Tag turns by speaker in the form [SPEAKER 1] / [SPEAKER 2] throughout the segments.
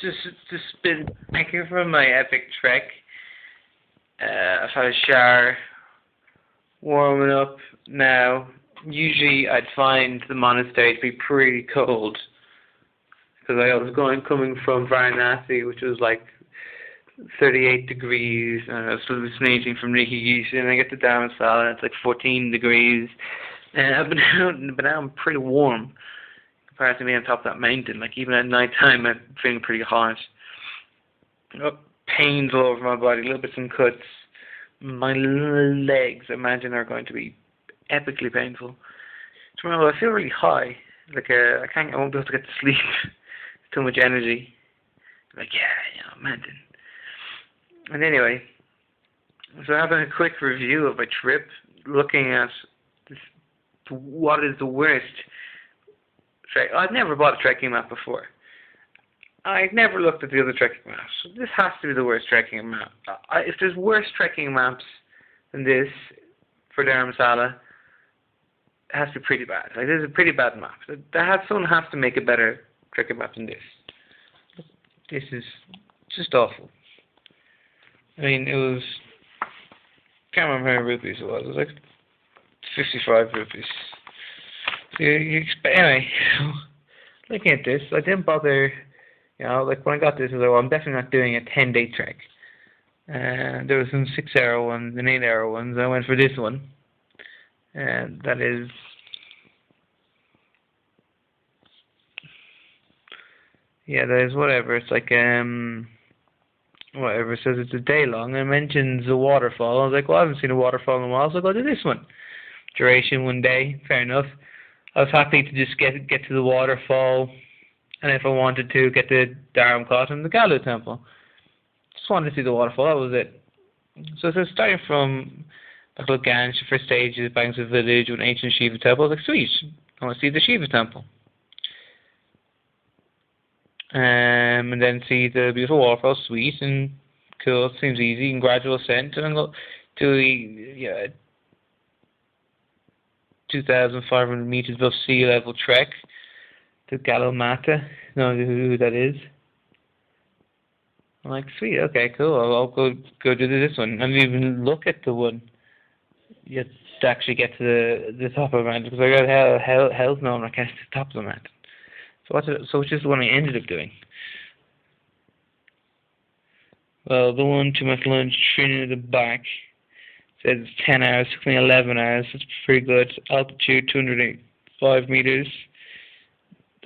[SPEAKER 1] just been back here from my epic trek. I've had a shower, warming up now. Usually I'd find the monastery to be pretty cold because I was coming from Varanasi, which was like 38 degrees, and I was hallucinating from Rishikesh, and I get to Dharamsala, it's like 14 degrees, and I've been out, but now I'm pretty warm compared to me on top of that mountain. Like even at night time, I'm feeling pretty hot. Pains all over my body, little bits and cuts. My legs, I imagine, are going to be epically painful. Tomorrow I feel really high, like I won't be able to get to sleep. Too much energy. Like mountain. And anyway, so having a quick review of my trip, looking at what is the worst. I've never bought a trekking map before. I've never looked at the other trekking maps. So this has to be the worst trekking map. If there's worse trekking maps than this for Dharamsala, it has to be pretty bad. Like, this is a pretty bad map. Someone has to make a better trekking map than this. This is just awful. I mean, it was, can't remember how many rupees it was. It was like 55 rupees. So anyway, looking at this, I didn't bother. Like when I got this, I was like, well, I'm definitely not doing a 10-day trek. There were some 6-hour ones and 8-hour ones. I went for this one. And that is... that is whatever. It's like, whatever. It says it's a day long. It mentions a waterfall. I was like, well, I haven't seen a waterfall in a while, so I'll go to this one. Duration 1 day. Fair enough. I was happy to just get to the waterfall. And if I wanted to, get the Dharamkot and the Galu temple. Just wanted to see the waterfall, that was it. So it says starting from Ganj, the first stage is banks of village with an ancient Shiva temple. I was like, sweet, I want to see the Shiva temple. And then see the beautiful waterfall, sweet and cool, seems easy and gradual ascent. And then go to the 2,500 meters above sea level trek to Galomata. No idea who that is. I'm like, sweet, okay, cool. I'll go do this one. I didn't even look at the one yet to actually get to the top of the mountain because I got hell's no, I can't get to the top of the mountain. So which is the one I ended up doing. Well, the one to my lunch, training at the back, says it's 10 hours, took me 11 hours. That's pretty good. Altitude 205 meters.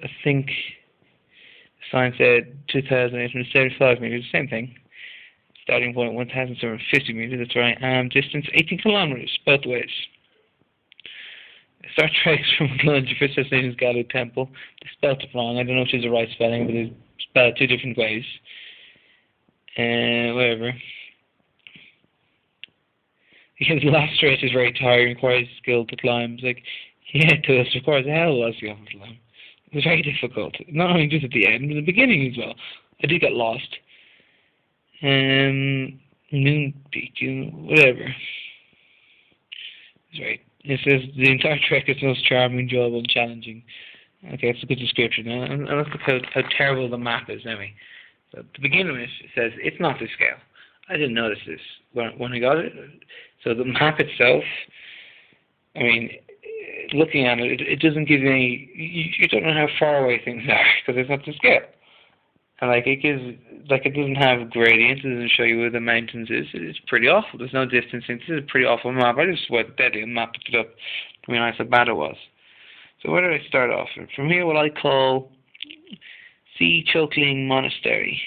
[SPEAKER 1] I think the sign said 2,875 meters, same thing. Starting point 1,750 meters, that's right. Distance 18 kilometers, both ways. Start treks from lunch, first destination is Galu Temple. They spelled it wrong, I don't know if it's the right spelling, but they spelled it 2 different ways. Whatever. Because the last stretch is very tiring, requires skill to climb. It's like, yeah, it does, requires a hell of a lot of skill to climb. It was very difficult. Not only just at the end, but at the beginning as well. I did get lost. Noon peak, whatever. That's right. It says the entire trek is most charming, enjoyable, and challenging. Okay, that's a good description. And look at how terrible the map is, anyway. So to begin with, it says it's not to scale. I didn't notice this when I got it. So the map itself, I mean, looking at it, it doesn't give you any. You don't know how far away things are because it's not to scale. And it doesn't have gradients. It doesn't show you where the mountains is. It's pretty awful. There's no distancing. This is a pretty awful map. I just went deadly and mapped it up to realize how bad it was. So where did I start off? From here, what I call Sea Chokling Monastery.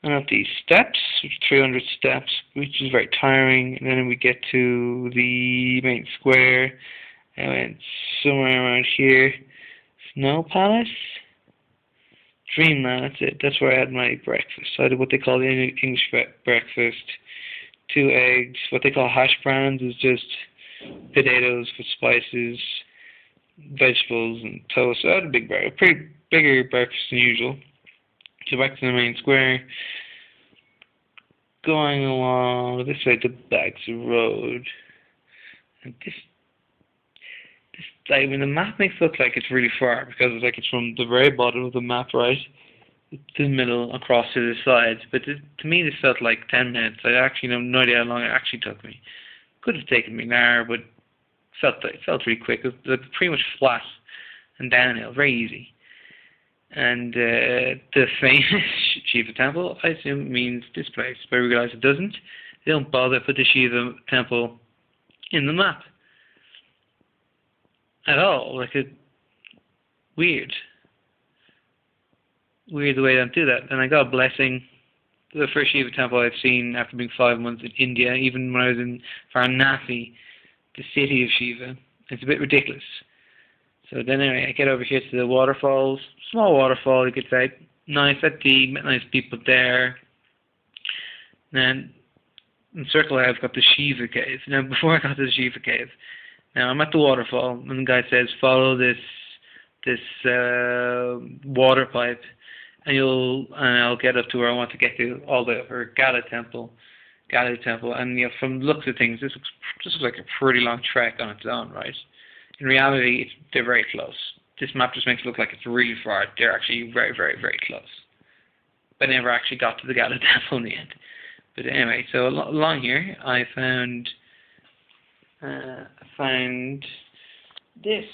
[SPEAKER 1] And up these steps, 300 steps, which is very tiring. And then we get to the main square. I went somewhere around here. Snow Palace? Dreamland, that's it. That's where I had my breakfast. So I did what they call the English breakfast. 2 eggs. What they call hash browns is just potatoes with spices, vegetables, and toast. So I had a pretty bigger breakfast than usual. So back to the main square. Going along this way to Bags of Road. And I mean, the map makes it look like it's really far because it's like it's from the very bottom of the map, right? the middle across to the sides. But to me, this felt like 10 minutes. I actually have no idea how long it actually took me. Could have taken me an hour, but it felt really quick. It was pretty much flat and downhill, very easy. And the famous Shiva temple, I assume, means this place, but I realize it doesn't. They don't bother to put the Shiva temple in the map at all. Like, weird the way they do that. And I got a blessing. The first Shiva temple I've seen after being 5 months in India, even when I was in Varanasi, the city of Shiva. It's a bit ridiculous. So then anyway, I get over here to the waterfalls. Small waterfall, it gets out. Nice at deep, met nice people there. Then in Circle I've got the Shiva cave. Now before I got to the Shiva cave, now I'm at the waterfall and the guy says follow this water pipe and I'll get up to where I want to get to, all the way over Gala temple. And from the looks of things, this looks like a pretty long trek on its own, right? In reality, they're very close. This map just makes it look like it's really far. They're actually very, very, very close. But I never actually got to the Gala temple in the end. But anyway, so along here, I found this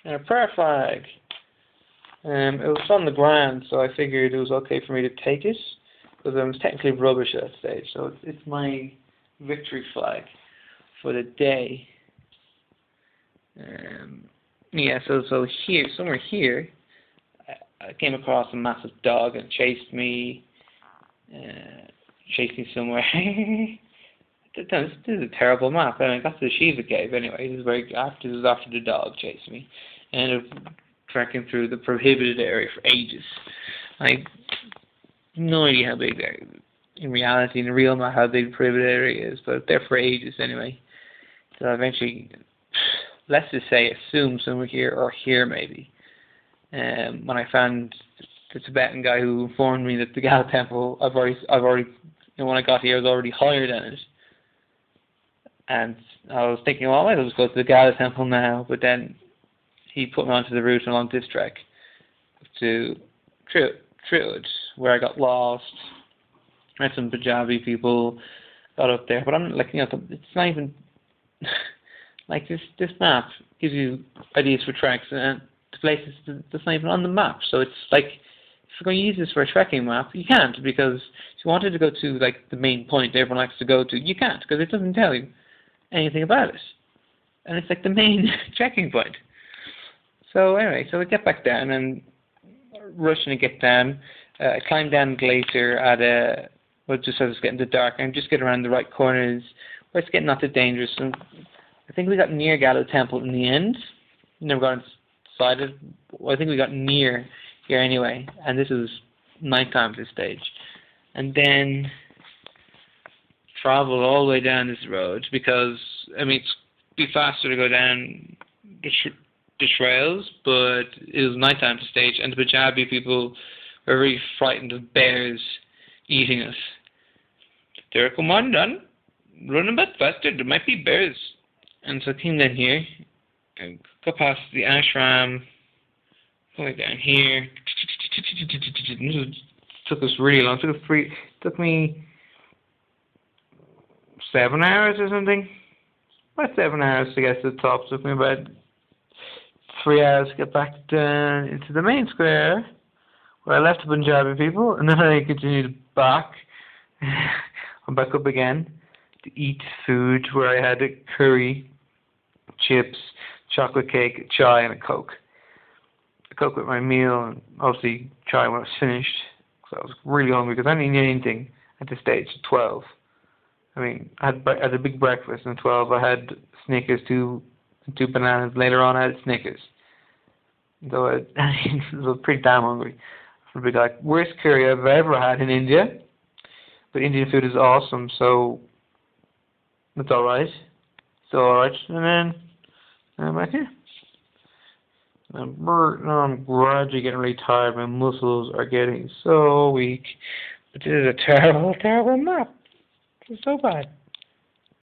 [SPEAKER 1] a prayer flag. It was on the ground, so I figured it was okay for me to take it, because I was technically rubbish at that stage. So it's my victory flag for the day. Yeah, so here, somewhere here, I came across a massive dog and chased me somewhere. This is a terrible map. And I got to the Shiva cave anyway. This was after the dog chased me. And I ended up trekking through the prohibited area for ages. I have no idea how big they're in reality, in the real map, how big the prohibited area is, but they're for ages anyway. So eventually, let's just say, assume somewhere here or here maybe. When I found the Tibetan guy who informed me that the Gala temple, I've already, when I got here, I was already higher than it. And I was thinking, well, I might just go to the Gala temple now, but then he put me onto the route along this trek to Trud, where I got lost. Met some Punjabi people, got up there, but I'm like, it's not even like this map gives you ideas for treks, and the places that's not even on the map. So it's like, if you're going to use this for a trekking map, you can't, because if you wanted to go to like the main point everyone likes to go to, you can't, because it doesn't tell you anything about it, and it's like the main trekking point. So anyway, so I get back down and rushing to get down. I climb down the glacier just as it's getting to dark, and just get around the right corners where it's getting not too dangerous. And I think we got near Gala Temple in the end. Never got inside it. Well, I think we got near here anyway, and this is nighttime at this stage. And then travel all the way down this road, because it's be faster to go down the trails, but it was nighttime at the stage, and the Punjabi people were very frightened of bears eating us. They're, come on, run a bit faster, there might be bears. And so I came down here, and got past the ashram, going down here. This took us really long. It took me 7 hours or something. About 7 hours to get to the top. It took me about 3 hours to get back into the main square, where I left the Punjabi people, and then I continued back. I'm back up again to eat food, where I had a curry, chips, chocolate cake, chai, and a Coke. A Coke with my meal, and obviously chai when I was finished. So I was really hungry, because I didn't eat anything at this stage at 12. I had a big breakfast, and at 12 I had Snickers, two bananas. Later on I had Snickers. So I was pretty damn hungry. I'd be like, worst curry I've ever had in India. But Indian food is awesome, so it's alright. It's alright. And then I'm back here. I'm gradually getting really tired. My muscles are getting so weak. But this is a terrible, terrible map. It's so bad.